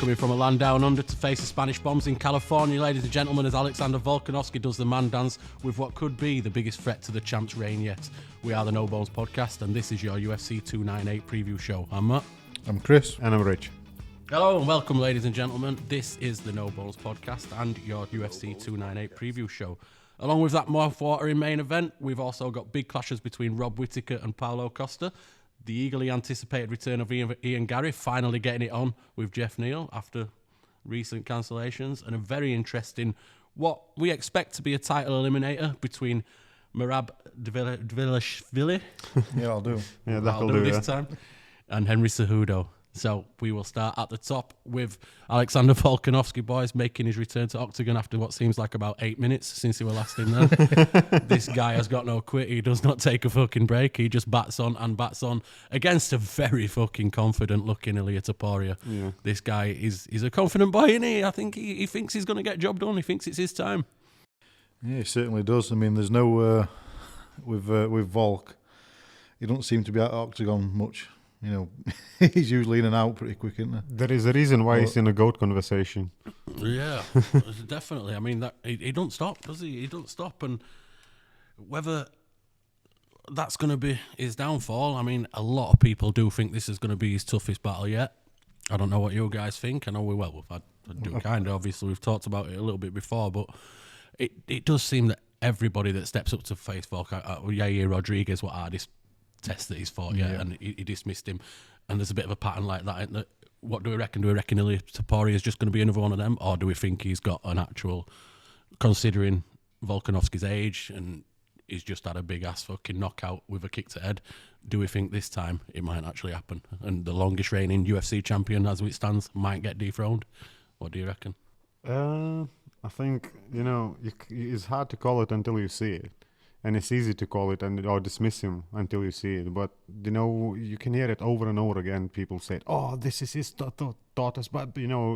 Coming from a land down under to face the Spanish bombs in California, ladies and gentlemen, as Alexander Volkanovski does the man dance with what could be the biggest threat to the champ's reign yet. We are the No Bones Podcast, and this is your UFC 298 preview show. I'm Matt. I'm Chris. And I'm Rich. Hello and welcome, ladies and gentlemen. This is the No Bones Podcast and your UFC 298 preview show. Along with that mouth-watering main event, we've also got big clashes between Rob Whitaker and Paulo Costa. The eagerly anticipated return of Ian Garry, finally getting it on with Jeff Neal after recent cancellations, and a very interesting, what we expect to be a title eliminator between Merab Dvalishvili. Yeah, I'll do. Yeah, that'll do this time, and Henry Cejudo. So we will start at the top with Alexander Volkanovski, boys, making his return to Octagon after what seems like about 8 minutes since he was last in there. This guy has got no quit. He does not take a fucking break. He just bats on and bats on against a very fucking confident looking Ilia Topuria. Yeah. This guy is a confident boy, isn't he? I think he thinks he's going to get job done. He thinks it's his time. Yeah, he certainly does. I mean, there's no with Volk. He don't seem to be at Octagon much. You know, he's usually in and out pretty quick, isn't there? There is a reason why he's in a GOAT conversation. Yeah, definitely. I mean, that he don't stop, does he? He don't stop. And whether that's going to be his downfall, I mean, a lot of people do think this is going to be his toughest battle yet. I don't know what you guys think. I know we've had kind of, obviously, we've talked about it a little bit before, but it does seem that everybody that steps up to face Volk, Yair Rodriguez, what hardest test that he's fought and he dismissed him, and there's a bit of a pattern like that. What do we reckon? Do we reckon Ilia Topuria is just going to be another one of them, or do we think he's got an actual, considering Volkanovski's age and he's just had a big ass fucking knockout with a kick to head, do we think this time it might actually happen and the longest reigning UFC champion as it stands might get dethroned? What do you reckon? I think, it's hard to call it until you see it. And it's easy to call it or dismiss him until you see it. But, you can hear it over and over again. People say, oh, this is his daughter's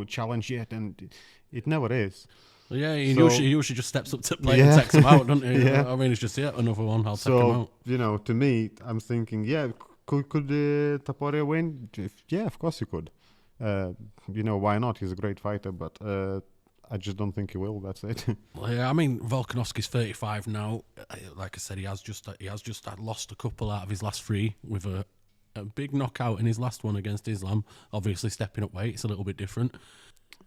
challenge yet. And it never is. Yeah, he usually just steps up to play and takes him out, doesn't he? Yeah. I mean, it's just, another one, I'll take him out. To me, I'm thinking, could Topuria win? Yeah, of course he could. Why not? He's a great fighter, but I just don't think he will. That's it. Well, yeah, I mean, Volkanovski's 35 now. Like I said, he has just lost a couple out of his last three with a big knockout in his last one against Islam. Obviously, stepping up weight, it's a little bit different.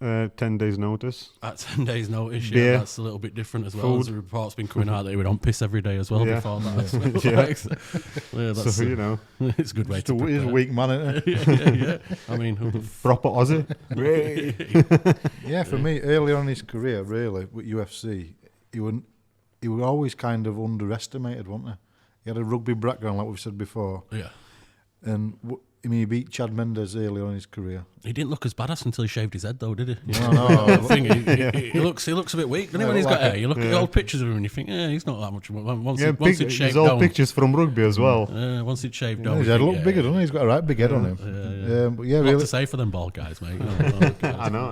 10 days notice. At 10 days notice, Beer. That's a little bit different as well. There's a report's been coming out that he would on piss every day as well before that. That's, so, it's a good way to prepare. He's a weak man, isn't he? yeah. I mean, proper Aussie. Yeah, for me, early on in his career, really, with UFC, he was always kind of underestimated, wasn't he? He had a rugby background, like we've said before. Yeah. And he beat Chad Mendes early on in his career. He didn't look as badass until he shaved his head, though, did he? No. He looks a bit weak, doesn't he, when he's got hair? You look at old pictures of him and you think, he's not that much. Once he'd shaved down. Old pictures from rugby as well. Once he'd shaved down. His head looked bigger, doesn't he? He's got a right big head on him. But really. What to say for them bald guys, mate? I know.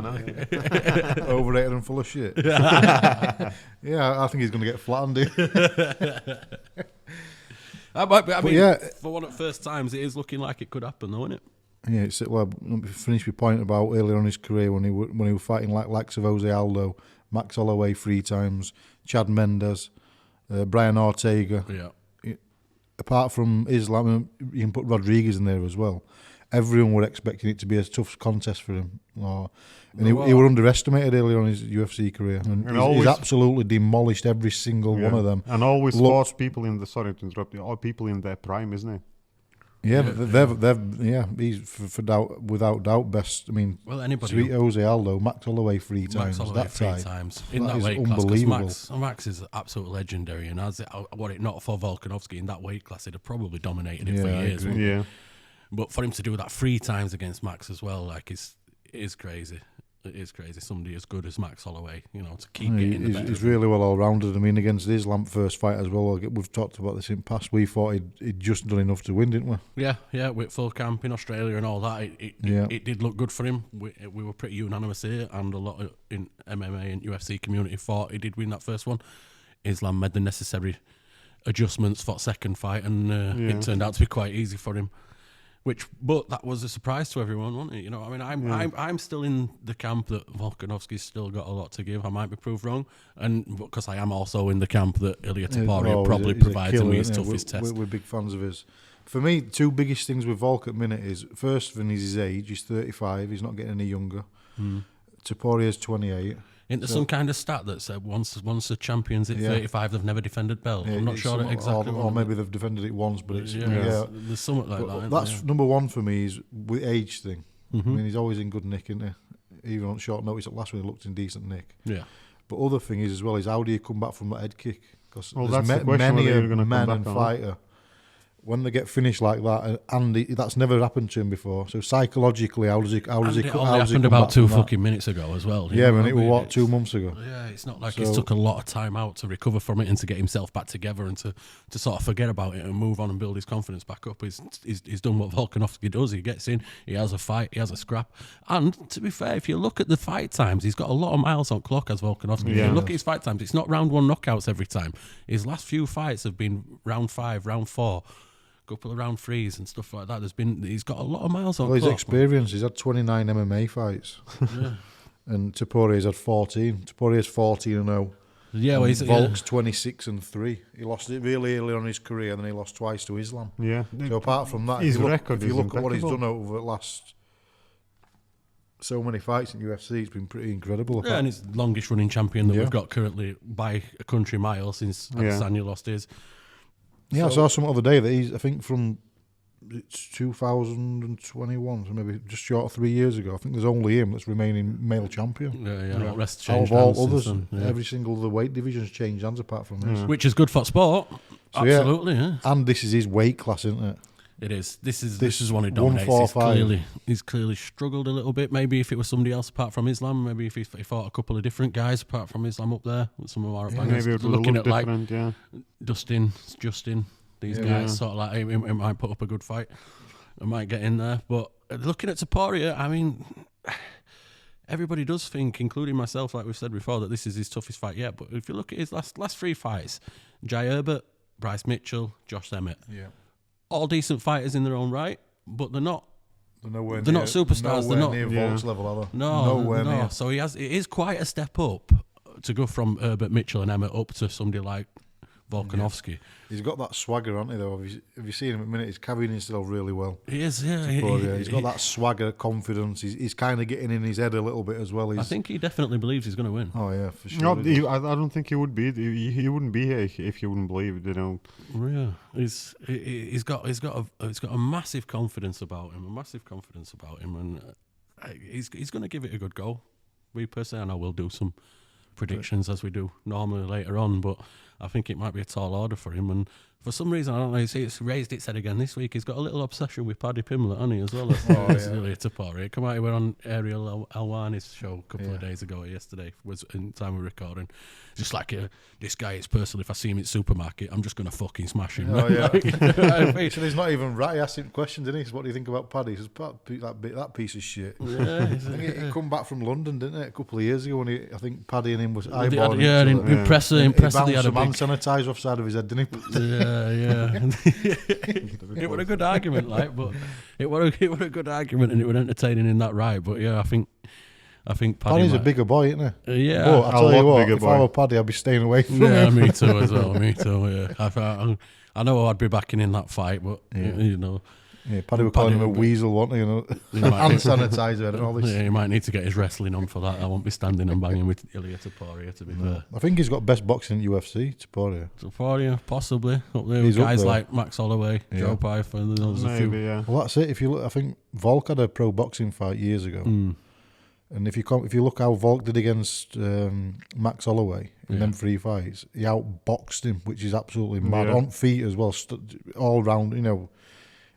Overrated and full of shit. Yeah, I think he's going to get flattened. For one of the first times, it is looking like it could happen, though, isn't it? Yeah, it's finish my point about earlier on in his career when he was fighting likes of Jose Aldo, Max Holloway 3 times, Chad Mendes, Brian Ortega. Yeah. Apart from Islam, you can put Rodriguez in there as well. Everyone were expecting it to be a tough contest for him. He were underestimated earlier on in his UFC career. And he's absolutely demolished every single one of them. And always fought people in the, sorry to interrupt you, all people in their prime, isn't it? Yeah, but he's without doubt best. I mean, anybody. Sweet Jose Aldo, Max Holloway 3 times. Max Holloway that 3 time. times in that is weight class. unbelievable. Max is absolutely legendary, and were it not for Volkanovski in that weight class, he'd have probably dominated it for years. Yeah. But for him to do that 3 times against Max as well, like, it is crazy. It is crazy. Somebody as good as Max Holloway, to keep getting the better. He's really well all-rounded. I mean, against Islam first fight as well, we've talked about this in past, we thought he'd just done enough to win, didn't we? Yeah, with full camp in Australia and all that, it did look good for him. We were pretty unanimous here, and a lot in MMA and UFC community thought he did win that first one. Islam made the necessary adjustments for second fight, and it turned out to be quite easy for him. But that was a surprise to everyone, wasn't it? You know, I mean, I'm still in the camp that Volkanovski's still got a lot to give. I might be proved wrong, and because I am also in the camp that Ilia Topuria probably provides me his toughest test. We're big fans of his. For me, two biggest things with Volk at the minute is, first thing is his age. He's 35. He's not getting any younger. Topuria's 28. Isn't there some kind of stat that said once the champions at 35, they've never defended belt? I'm not sure exactly. Or maybe they've defended it once, but it's there's something like that. That's number one for me is with age thing. I mean, he's always in good nick, isn't he? Even on short notice, last one he looked in decent nick. Yeah. But other thing is as well is how do you come back from that head kick? Because that's the question, many whether a you're gonna man come and back fighter, when they get finished like that, and that's never happened to him before. So psychologically, how does he It happened come about back 2 from fucking minutes ago as well. Yeah, when it was 2 months ago. Yeah, it's not like he's took a lot of time out to recover from it and to get himself back together and to sort of forget about it and move on and build his confidence back up. He's done what Volkanovski does. He gets in, he has a fight, he has a scrap. And to be fair, if you look at the fight times, he's got a lot of miles on clock as Volkanovski. If you look at his fight times, it's not round 1 knockouts every time. His last few fights have been round 5, round 4. Couple of round 3s and stuff like that. He's got a lot of miles on. Well, his experience. He's had 29 MMA fights, and Topuria's had 14. Topuria's 14-0. Yeah, well, Volk's 26-3. He lost it really early on in his career, and then he lost twice to Islam. Yeah. So apart from that, his if record you is look at what he's impeccable. done over the last so many fights in UFC, it's been pretty incredible. Yeah, and he's the longest running champion that we've got currently by a country mile since Adesanya lost his. Yeah, I saw some other day that he's, I think it's 2021, so maybe just short of 3 years ago. I think there's only him that's remaining male champion. Yeah. Rest Out changed of all hands others, since then, every single other weight division's changed hands apart from his. which is good for sport. So, Absolutely, yeah. And this is his weight class, isn't it? It is. This is one who dominates. 145. He's clearly struggled a little bit. Maybe if it was somebody else apart from Islam, maybe if he fought a couple of different guys apart from Islam up there, some of our Maybe it would looking look at different, like Justin, these guys sort of like it might put up a good fight. I might get in there, but looking at Topuria, I mean, everybody does think, including myself, like we've said before, that this is his toughest fight yet. But if you look at his last 3 fights, Jai Herbert, Bryce Mitchell, Josh Emmett, all decent fighters in their own right, but they're not. They're not superstars. They're not near Volk's level, are they? No. Near. So it is quite a step up to go from Herbert, Mitchell, and Emmett up to somebody like Volkanovski. Yeah. He's got that swagger, hasn't he, though? Have you seen him at the minute? He's carrying himself really well. He is, yeah. He's got that swagger, confidence. He's kind of getting in his head a little bit as well. I think he definitely believes he's going to win. Oh, yeah, for sure. No, I don't think he would be. He wouldn't be here if you wouldn't believe, Yeah, he's got a massive confidence about him, and he's going to give it a good go. We personally, I know we'll do some predictions as we do normally later on, but I think it might be a tall order for him, and for some reason, I don't know, it's raised its head again this week. He's got a little obsession with Paddy Pimblett, hasn't he, as well? Ilia Topuria. Come out, he went on Ariel Alwani's show a couple of days ago, yesterday, was in time of recording. Just like, this guy is personally, if I see him at the supermarket, I'm just going to fucking smash him. Oh, yeah. So he's not even right. He asked him questions, didn't he? What do you think about Paddy? He says, that piece of shit. Yeah, I think he come back from London, didn't it, a couple of years ago, when I think Paddy and him was eyeballing each other. He Impressively bounced had a some hand big... sanitizer off the side of his head, didn't he? Yeah. It was a good argument, but it was a good argument, and it was entertaining in that right. But yeah, I think Paddy's a bigger boy, isn't he? Yeah, but I tell you what, if boy. I were Paddy, I'd be staying away from him. Yeah, me too as well. Me too. Yeah, I know I'd be backing in that fight, but you know. Yeah, Paddy would call him a weasel, wouldn't he? Hand sanitizer and all this. Yeah, he might need to get his wrestling on for that. I won't be standing and banging with Ilia Topuria, to be fair. I think he's got best boxing in UFC, Topuria, possibly. Up there He's with guys up there. like Max Holloway, Joe Python, there's a few. Maybe, yeah. Well, that's it. I think Volk had a pro boxing fight years ago. And if you look how Volk did against Max Holloway in them 3 fights, he outboxed him, which is absolutely mad. On feet as well, all round,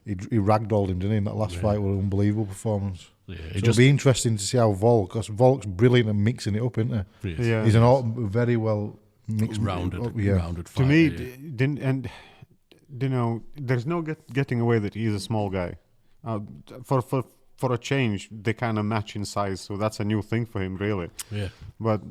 he ragdolled him, didn't he? In that last fight was an unbelievable performance. Yeah, it'll be interesting to see how because Volk's brilliant at mixing it up, isn't he? Yeah. He's very well mixed, rounded fighter. To me, there's no getting away that he's a small guy. For a change, they kind of match in size, so that's a new thing for him, really. Yeah. But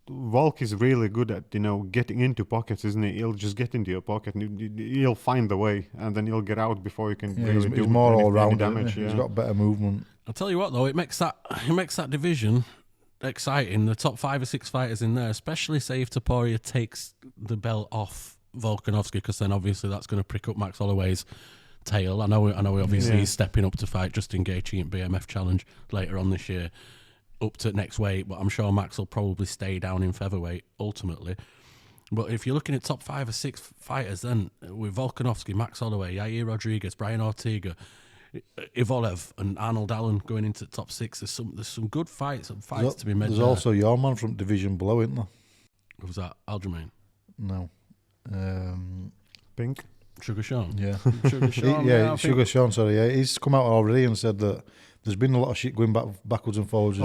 Volk is really good at, getting into pockets, isn't he? He'll just get into your pocket and he'll find the way, and then he'll get out before you can really do he's more any all round damage. He's got better movement. I'll tell you what, though, it makes that division exciting. The top 5 or 6 fighters in there, especially say if Topuria takes the belt off Volkanovski, because then obviously that's going to prick up Max Holloway's tail. I know obviously he's stepping up to fight Justin Gaethje at BMF Challenge later on this year, up to next weight, but I'm sure Max will probably stay down in featherweight ultimately. But if you're looking at top 5 or 6 fighters, then with Volkanovski, Max Holloway, Yair Rodriguez, Brian Ortega, Ivolev, and Arnold Allen going into the top 6, there's some good fights to be made. There's also your man from division below, isn't there? Who was that? Aljamain? No. Pink? Sugar Sean? Yeah. Sugar Sean? Sugar Sean, sorry. Yeah, he's come out already and said that there's been a lot of shit going backwards and forwards. He's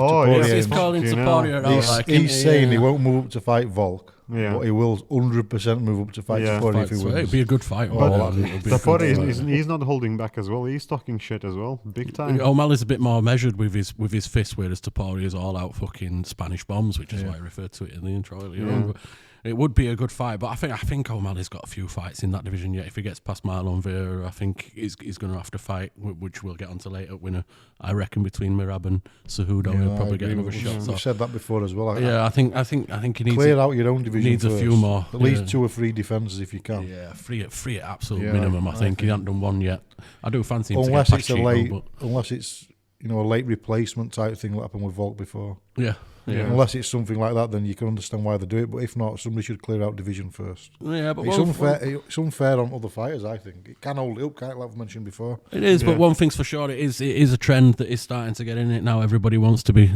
calling Topuria out. He's saying he won't move up to fight Volk, but he will 100% move up to fight Topuria if he wins. It'd be a good fight. Topuria, he's not holding back as well. He's talking shit as well, big time. O'Malley's a bit more measured with his fists, whereas Topuria's all out fucking Spanish bombs, which is why I referred to it in the intro. But it would be a good fight, but I think O'Malley's got a few fights in that division yet. If he gets past Marlon Vera, I think he's going to have to fight, which we'll get onto later. Winner, I reckon, between Mirab and Cejudo, he'll probably get another shot. We've said that before as well. I think he needs clear out your own division. Needs first. A few more, at least 2 or 3 defences if you can. Yeah, free at absolute minimum. I think he hasn't done one yet. I do fancy him unless to get it's unless it's a late replacement type thing that happened with Volk before. Yeah. Unless it's something like that, then you can understand why they do it. But if not, somebody should clear out division first. Yeah, but it's unfair on other fighters. I think it can hold it up, like I've mentioned before. It is, but one thing's for sure: it is a trend that is starting to get in it now. Everybody wants to be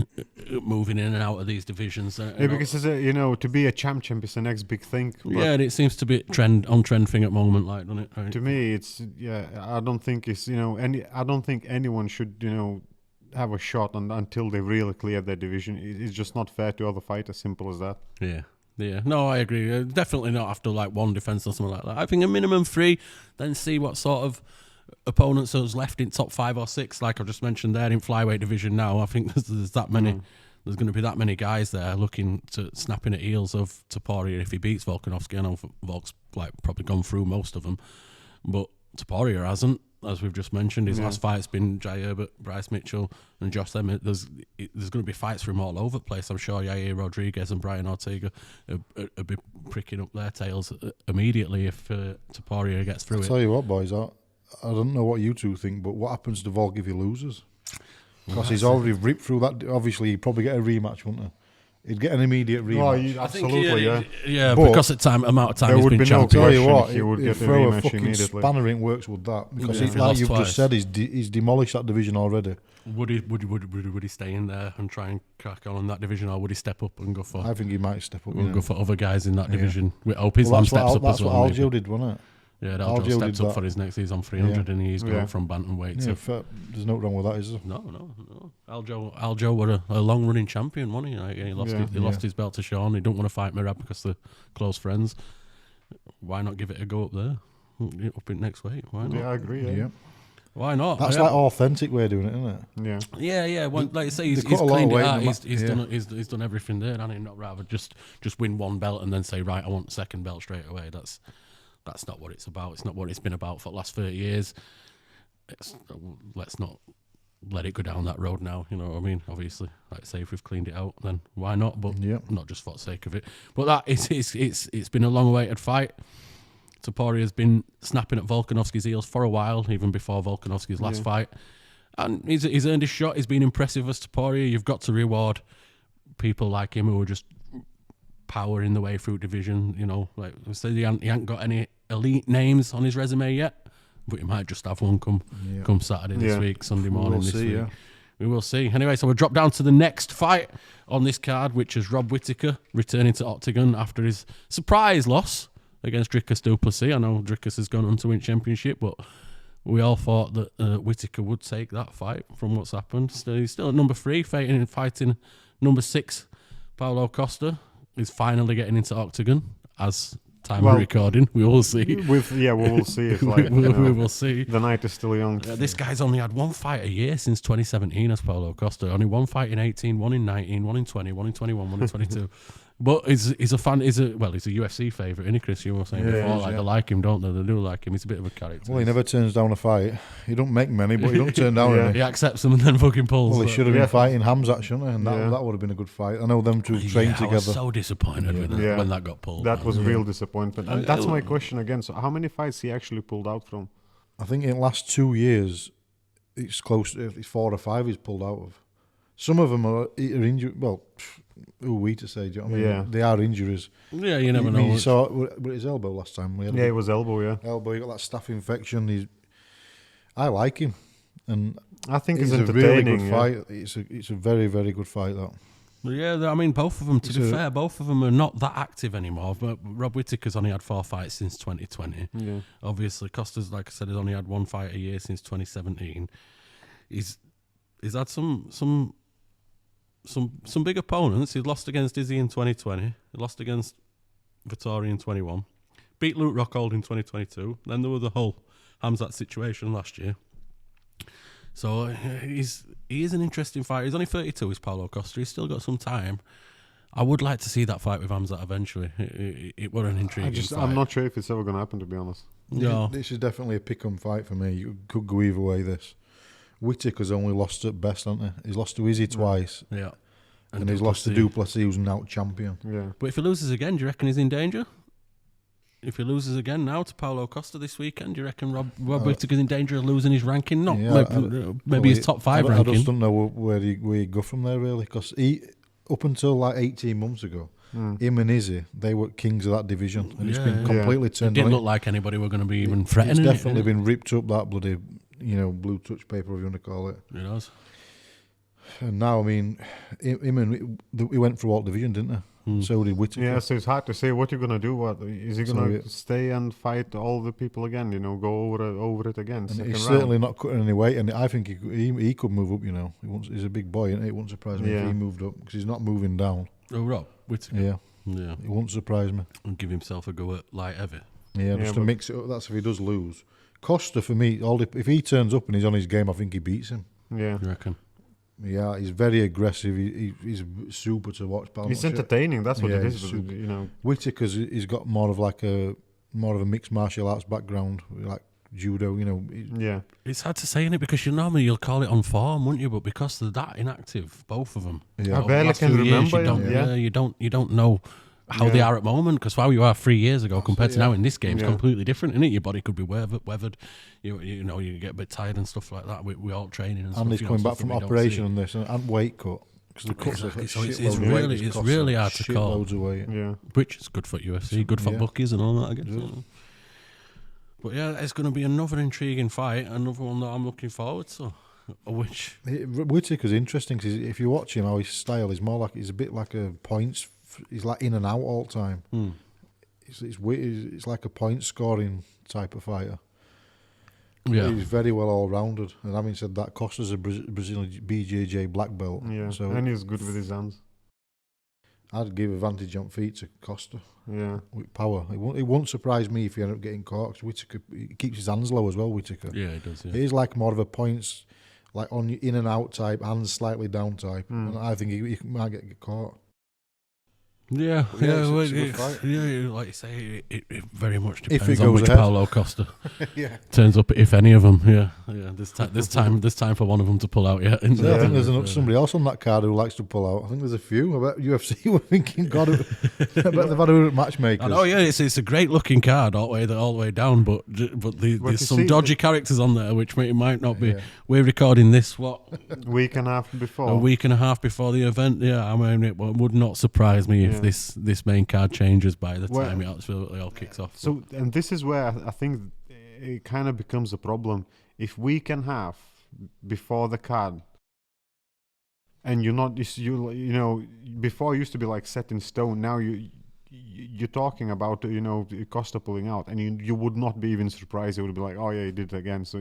moving in and out of these divisions. Because to be a champ is the next big thing. And it seems to be trend thing at the moment, like, doesn't it? Right? To me, it's I don't think it's I don't think anyone should have a shot until they really clear their division. It's just not fair to other fighters. Simple as that. Yeah. No, I agree. Definitely not after like one defense or something like that. I think a minimum 3, then see what sort of opponents there's left in top 5 or 6. Like I just mentioned there in flyweight division now, I think there's that many. There's going to be that many guys there looking to snapping at heels of Topuria if he beats Volkanovski. I know Volk's probably gone through most of them, but Topuria hasn't. As we've just mentioned, his last fight's been Jai Herbert, Bryce Mitchell, and Josh Emmett. There's going to be fights for him all over the place. I'm sure Yair Rodriguez and Brian Ortega will be pricking up their tails immediately if Topuria gets through it. I'll tell you what, boys, I don't know what you two think, but what happens to Volk if he loses? Because he's already ripped through that. Obviously, he'd probably get a rematch, wouldn't he? He'd get an immediate rematch. Absolutely, yeah. Because of amount of time there he's would been be no champion. Tell you what, he would get a throw a rematch fucking immediately. spanner in works with that. Because like you've twice. just said, he's demolished that division already. Would he stay in there and try and crack on in that division, or would he step up and go for? I think he might step up. And go for other guys in that division. We hope Islam steps up as well. That's what Aljo did, wasn't it? Yeah, Aljo stepped up for his next. He's on 300 and he's going from bantamweight. Yeah, there's no wrong with that, is there? No. Aljo were a long-running champion, wasn't he? Like, he lost his belt to Sean. He don't want to fight Mirab because they're close friends. Why not give it a go up there? Up in next weight. Why not? Yeah, I agree. Yeah. Why not? That's like authentic way of doing it, isn't it? Yeah. Well, like you say, he's cut a lot cleaned of it weight out. He's done everything there, and he'd not rather just win one belt and then say, right, I want the second belt straight away. That's not what it's about. It's not what it's been about for the last 30 years. Let's not let it go down that road now. You know what I mean? Obviously, like I say, if we've cleaned it out, then why not? But not just for the sake of it. But it's been a long-awaited fight. Topuria's been snapping at Volkanovski's heels for a while, even before Volkanovski's last fight. And he's earned his shot. He's been impressive as Topuria. You've got to reward people like him who are just powering the way through division. You know, like I said, he ain't got any elite names on his resume yet, but he might just have one come Saturday this week, Sunday morning this week. We will see. Anyway, so we'll drop down to the next fight on this card, which is Rob Whitaker returning to Octagon after his surprise loss against Dricus du Plessis. I know Dricus has gone on to win championship, but we all thought that Whitaker would take that fight from what's happened. He's still at number 3, fighting number 6, Paulo Costa. He's finally getting into Octagon as time of recording. We will see. We will see. If, we will see. The night is still young. This guy's only had one fight a year since 2017 as Paulo Costa. Only one fight in 18, one in 19, one in 20, one in 21, one in 22. But he's a fan. He's a UFC favourite, isn't he, Chris? You were saying before, like they like him, don't they? They do like him. He's a bit of a character. Well, he never turns down a fight. He don't make many, but he don't turn down any. He accepts them and then fucking pulls. Well, he should have been fighting Hamzat, shouldn't he? And that would have been a good fight. I know them two trained together. I was so disappointed with that when that got pulled. That was real disappointment. And that's my question again. So how many fights he actually pulled out from? I think in the last 2 years, it's close. It's 4 or 5 he's pulled out of. Some of them are injured. Well, who are we to say? Do you know what I mean? Yeah. They are injuries. Yeah, you never know. You saw with his elbow last time. It was elbow, Elbow, he got that staph infection. I like him. And I think it's it's a really entertaining. good fight. It's a very, very good fight, that. Yeah, I mean, both of them, to be fair, both of them are not that active anymore. But Rob Whitaker's only had 4 fights since 2020. Yeah. Obviously, Costa's, like I said, has only had 1 fight a year since 2017. He's had some big opponents. He lost against Izzy in 2020. He lost against Vittori in 21. Beat Luke Rockhold in 2022. Then there was the whole Hamzat situation last year. So he is an interesting fighter. He's only 32, he's Paulo Costa. He's still got some time. I would like to see that fight with Hamzat eventually. It were an intriguing fight. I'm not sure if it's ever going to happen, to be honest. No. This is definitely a pick-em fight for me. You could go either way, this. Whitaker's only lost at best, hasn't he? He's lost to Izzy twice. Yeah. And he's lost to Duplessis, who's now champion. Yeah. But if he loses again, do you reckon he's in danger? If he loses again now to Paulo Costa this weekend, do you reckon Rob Whitaker's in danger of losing his ranking? Not maybe his top 5 ranking. I just don't know where he go from there, really. Because up until like 18 months ago, him and Izzy, they were kings of that division. And it's been completely turned It on. didn't look like anybody were going to be even threatening It's definitely been ripped up, that bloody, blue touch paper, if you want to call it. It has. And now, I mean, him and he went through all division, didn't he? So did Whitaker. Yeah, so it's hard to say what you're going to do. What is he going to stay and fight all the people again? Go over it again. And he's certainly not cutting any weight, and I think he could move up. He's a big boy, and it wouldn't surprise me if he moved up because he's not moving down. Oh, Rob Whitaker. Yeah, it wouldn't surprise me. And give himself a go at light heavy. Yeah, just to mix it up. That's if he does lose. Costa, for me, if he turns up and he's on his game, I think he beats him. Yeah, you reckon? Yeah, he's very aggressive. He's super to watch. He's entertaining. That's what it is. Whitaker's he's got more of a mixed martial arts background, like judo. Yeah, it's hard to say, innit? Because normally you'll call it on form, wouldn't you? But because they're that inactive, both of them. Yeah, I barely can remember. You don't know how they are at the moment, because how you are 3 years ago compared to now in this game is completely different, isn't it? Your body could be weathered. You get a bit tired and stuff like that. We all training and stuff. And he's coming back from operation on this and weight cut. Because the cuts it's really hard to call. Loads of weight. Yeah, which is good for UFC, good for bookies and all that, I guess. Yeah. But yeah, it's going to be another intriguing fight, another one that I'm looking forward to. Whitaker's interesting because if you watch him, how his style is more like he's a bit like a points. He's like in and out all the time. It's like a point scoring type of fighter. Yeah, he's very well all rounded. And having said that, Costa's a Brazilian BJJ black belt. Yeah, and he's good with his hands. I'd give advantage on feet to Costa. Yeah, with power. It won't surprise me if he ended up getting caught. Whitaker, he keeps his hands low as well. Whitaker. Yeah, he does. Yeah. He's like more of a points, like on in and out type, hands slightly down type. And I think he might get caught. Yeah, it's a good fight. Like you say, it very much depends on which ahead. Paulo Costa turns up, if any of them. Yeah. There's time for one of them to pull out. Yeah, I think there's somebody else on that card who likes to pull out. I think there's a few. I bet UFC were thinking, God, I bet they've had a matchmakers. I know, it's a great looking card all the way down, but there's some dodgy characters on there which might not be. Yeah. We're recording this week and a half before. A week and a half before the event. Yeah, I mean, it would not surprise me if this main card changes by the time it absolutely all kicks off. So, and this is where I think it kind of becomes a problem. If week and a half before the card, and before it used to be like set in stone. Now you're talking about Costa pulling out, and you would not be even surprised. It would be like, oh yeah, he did it again. So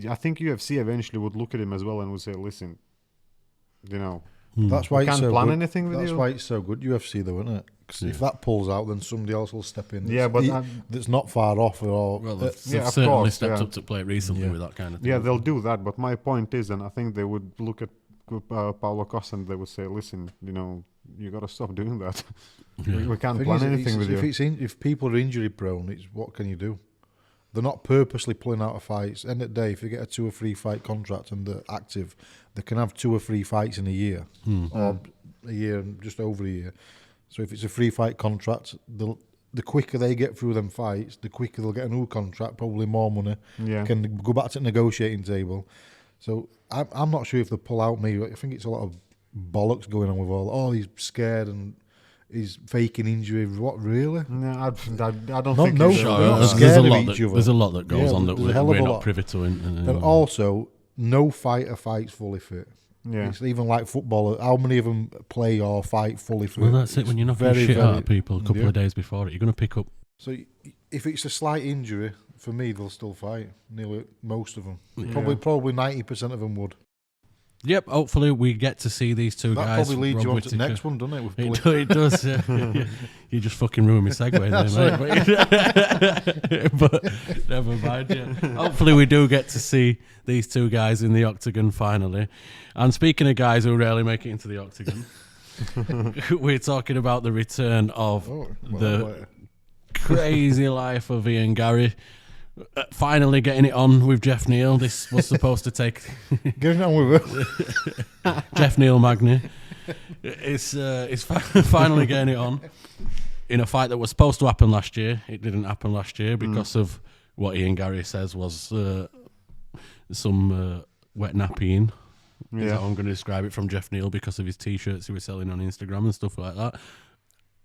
I think UFC eventually would look at him as well and would say, listen, That's why you it's can't so plan good. anything with That's you. why it's so good UFC though, isn't it? Because if that pulls out, then somebody else will step in. Yeah, but that's not far off. They've certainly stepped up to play recently with that kind of thing. Yeah, they'll do that. But my point is, and I think they would look at Paulo Costa and they would say, listen, you got to stop doing that. Yeah. We can't plan anything with you. If people are injury prone, it's what can you do? They're not purposely pulling out of fights. End of the day, if you get a 2 or 3 fight contract and they're active, they can have 2 or 3 fights in a year, or a year and just over a year. So if it's a 3 fight contract, the quicker they get through them fights, the quicker they'll get a new contract, probably more money. Yeah. Can go back to the negotiating table. So I'm not sure if they pull out me. I think it's a lot of bollocks going on with all. He's scared and he's faking injury. What, really? No, I don't No, think no, it's- sure. Sure, not there's scared a of lot each that other. there's a lot that goes Yeah, on that there's a hell we're of a not lot. privy to. And also, no fighter fights fully fit. Yeah. It's even like football. How many of them play or fight fully fit? Well, that's it. When you're knocking very, shit out very- of people a couple of days before it, you're going to pick up. So if it's a slight injury, for me, they'll still fight. Nearly most of them. Yeah. Probably 90% of them would. Yep. Hopefully, we get to see these two That guys. probably leads you Rob on to the Whitaker. next one, doesn't it? With It does. Yeah. You just fucking ruined my segue there, mate. But never mind. Yeah. Hopefully, we do get to see these two guys in the Octagon finally. And speaking of guys who rarely make it into the Octagon, we're talking about the return of the crazy life of Ian Garry. Finally getting it on with Jeff Neal. This was supposed to take Getting on with it. Jeff Neal Magny. It's finally getting it on in a fight that was supposed to happen last year. It didn't happen last year because of what Ian Garry says was some wet nappying. Is how I'm going to describe it from Jeff Neal because of his T-shirts he was selling on Instagram and stuff like that.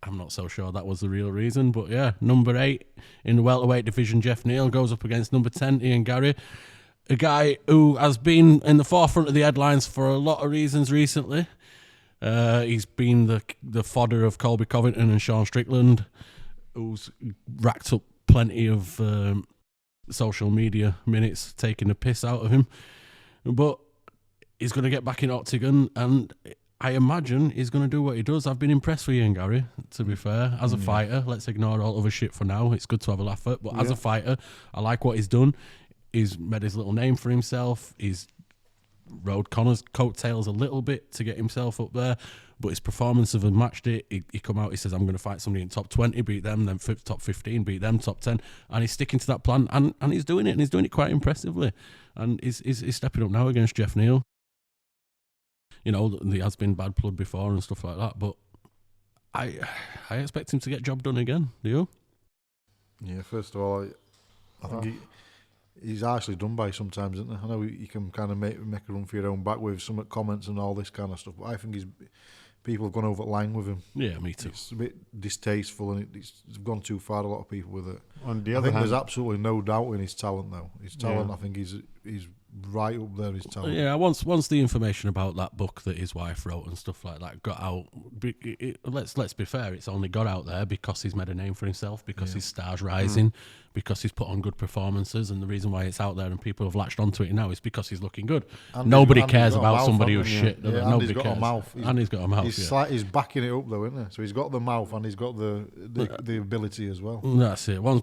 I'm not so sure that was the real reason, but yeah, number 8 in the welterweight division, Jeff Neal goes up against number 10, Ian Garry, a guy who has been in the forefront of the headlines for a lot of reasons recently. He's been the fodder of Colby Covington and Sean Strickland, who's racked up plenty of social media minutes taking the piss out of him. But he's going to get back in Octagon, and I imagine he's going to do what he does. I've been impressed with Ian Garry, to be fair. As a fighter, let's ignore all other shit for now. It's good to have a laugh at. But as a fighter, I like what he's done. He's made his little name for himself. He's rode Connor's coattails a little bit to get himself up there. But his performances have matched it. He come out, he says, I'm going to fight somebody in top 20, beat them, then top 15, beat them, top 10. And he's sticking to that plan. And he's doing it, and he's doing it quite impressively. And he's stepping up now against Jeff Neal. You know, there has been bad blood before and stuff like that, but I expect him to get job done again. Do you? Yeah, first of all, I think he's actually done by sometimes, isn't he? I know you can kind of make a run for your own back with some comments and all this kind of stuff, but I think people have gone over the line with him. Yeah, me too. It's a bit distasteful and it's gone too far, a lot of people with it. On the I other think hand, there's absolutely no doubt in his talent, though. His talent, I think he's right up there, his talent. Yeah, once the information about that book that his wife wrote and stuff like that got out, let's be fair, it's only got out there because he's made a name for himself, because his star's rising, because he's put on good performances, and the reason why it's out there and people have latched onto it now is because he's looking good. Nobody cares about somebody who's shit. Nobody he's got cares. a mouth. And he's got a mouth. He's backing it up though, isn't he? So he's got the mouth and he's got the ability as well. That's it. Once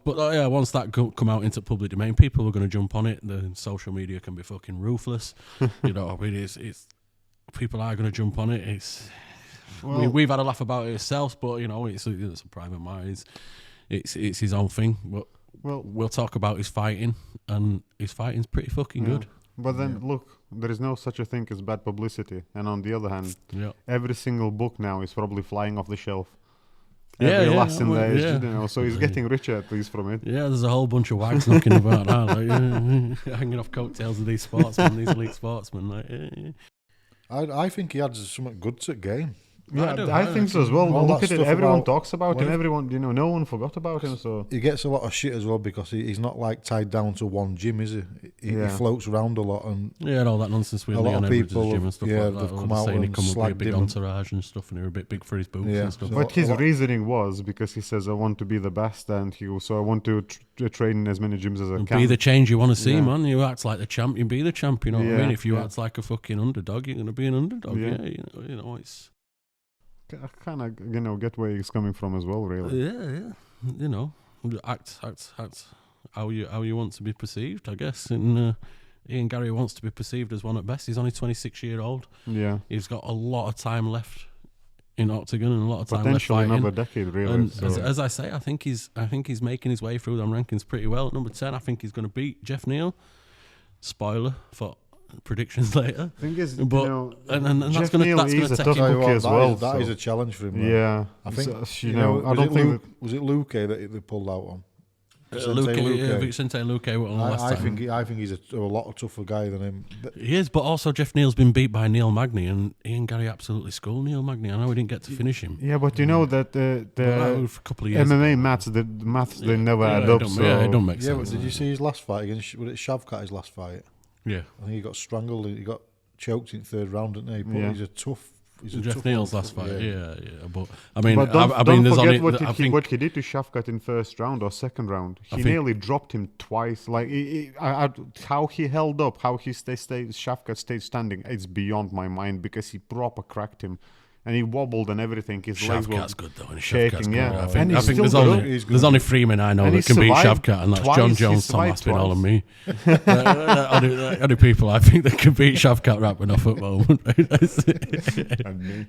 that come out into public domain, people are going to jump on it. The social media can be fucking ruthless. You know, it's people are going to jump on it. We've had a laugh about it ourselves, but you know, it's a private matter. It's his own thing. But we'll talk about his fighting, and his fighting's pretty fucking good. But then, look, there is no such a thing as bad publicity. And on the other hand, every single book now is probably flying off the shelf. Every lesson there is, you know, so he's getting richer at least from it. Yeah, there's a whole bunch of wags knocking about now, like, hanging off coattails of these sportsmen, these elite sportsmen. Like, I think he adds something good to the game. Yeah, I think so as well. All Look that at it. stuff Everyone about- talks about him. well, Everyone, you know, no one forgot about him. So He gets a lot of shit as well because he's not like tied down to one gym, is he? He floats around a lot, and yeah, and all that nonsense with A lot Leon of Edwards' people gym and stuff have- like that. they've come out saying he and come up with a slagged big him. entourage and stuff, and they were a bit big for his boots and stuff. so- but his a lot- reasoning was because he says, I want to be the best, and I want to train in as many gyms as I can. Be the change you want to see, Yeah. man. You act like the champ, you be the champ. You know what I mean? If you Yeah. act like a fucking underdog, you're going to be an underdog. Yeah. Yeah, you know, it's I kind of, you know, get where he's coming from as well, really. yeah. You know, act how you want to be perceived, I guess. And Ian Garry wants to be perceived as one at best. He's only 26-year-old. Yeah. He's got a lot of time left in Octagon and a lot of time left Potentially fighting. another decade, really. And so. as I say, I think he's making his way through them rankings pretty well. At number 10, I think he's going to beat Jeff Neal. Spoiler for predictions later. Thing is, But you know, and that's Jeff going Neal to is a take tough him. bookie as well. That is so. a challenge for him. Yeah, I think so, you know, I don't think was it Luque that they pulled out on. Vicente Luque won last I time. think he's a lot tougher guy than him. He is, but also Jeff Neal's been beat by Neil Magny, and Ian Garry absolutely schooled Neil Magny. I know we didn't get to finish him. Yeah, but you know that Well, that was for a couple of years MMA ago. maths they never add up. So it don't make Yeah, sense. but did you see his last fight against? Was it Shavkat? His last fight. Yeah. I think he got strangled. He got choked in third round, didn't he? But Yeah. he's a tough. Jeff Neal's last fight, yeah. But I mean, but don't, I don't mean, there's forget only. I think what he did to Shavkat in first round or second round. He think- nearly dropped him twice. Like how he held up, how he Shavkat stayed standing. It's beyond my mind because he proper cracked him, and he wobbled and everything. His legs were Shavkat's good though. And shaking. Shavkat's Yeah, good. I and think, he's there's still only good. He's good. there's only 3 men I know And that he can beat survived Shavkat, and that's twice. John He Jones, Tom survived Aspinall, and twice. me. Only people I think that can beat Shavkat rapping off at the moment. And me.